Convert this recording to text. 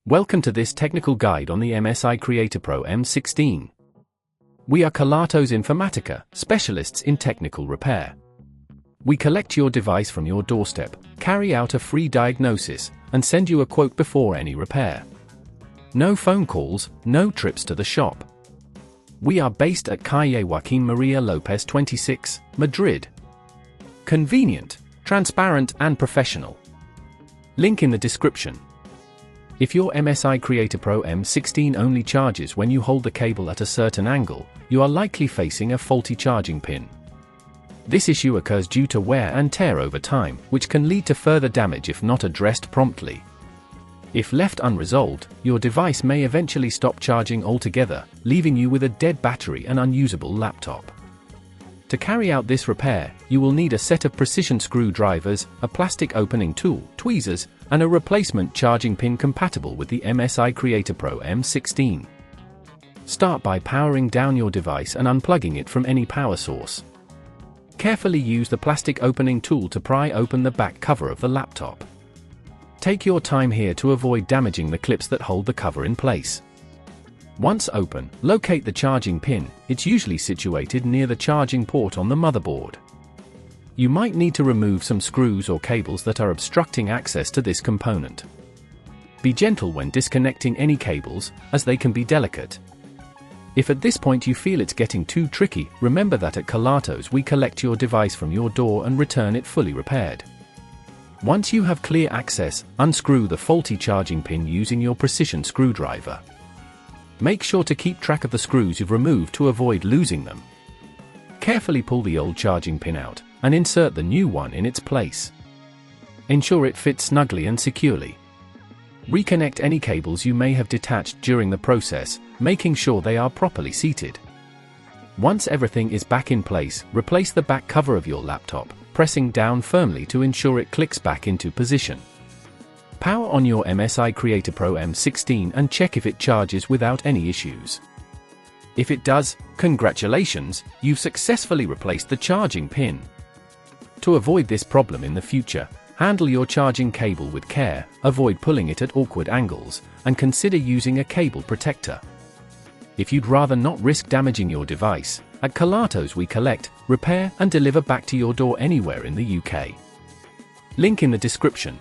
Welcome to this technical guide on the MSI CreatorPro M16. We are Kelatos Informatica, specialists in technical repair. We collect your device from your doorstep, carry out a free diagnosis, and send you a quote before any repair. No phone calls, no trips to the shop. We are based at Calle Joaquín María López 26, Madrid. Convenient, transparent and professional. Link in the description. If your MSI CreatorPro M16 only charges when you hold the cable at a certain angle, you are likely facing a faulty charging pin. This issue occurs due to wear and tear over time, which can lead to further damage if not addressed promptly. If left unresolved, your device may eventually stop charging altogether, leaving you with a dead battery and unusable laptop. To carry out this repair, you will need a set of precision screwdrivers, a plastic opening tool, tweezers, and a replacement charging pin compatible with the MSI CreatorPro M16. Start by powering down your device and unplugging it from any power source. Carefully use the plastic opening tool to pry open the back cover of the laptop. Take your time here to avoid damaging the clips that hold the cover in place. Once open, locate the charging pin. It's usually situated near the charging port on the motherboard. You might need to remove some screws or cables that are obstructing access to this component. Be gentle when disconnecting any cables, as they can be delicate. If at this point you feel it's getting too tricky, remember that at Kelatos we collect your device from your door and return it fully repaired. Once you have clear access, unscrew the faulty charging pin using your precision screwdriver. Make sure to keep track of the screws you've removed to avoid losing them. Carefully pull the old charging pin out, and insert the new one in its place. Ensure it fits snugly and securely. Reconnect any cables you may have detached during the process, making sure they are properly seated. Once everything is back in place, replace the back cover of your laptop, pressing down firmly to ensure it clicks back into position. Power on your MSI CreatorPro M16 and check if it charges without any issues. If it does, congratulations, you've successfully replaced the charging pin. To avoid this problem in the future, handle your charging cable with care, avoid pulling it at awkward angles, and consider using a cable protector. If you'd rather not risk damaging your device, at Kelatos we collect, repair and deliver back to your door anywhere in the UK. Link in the description.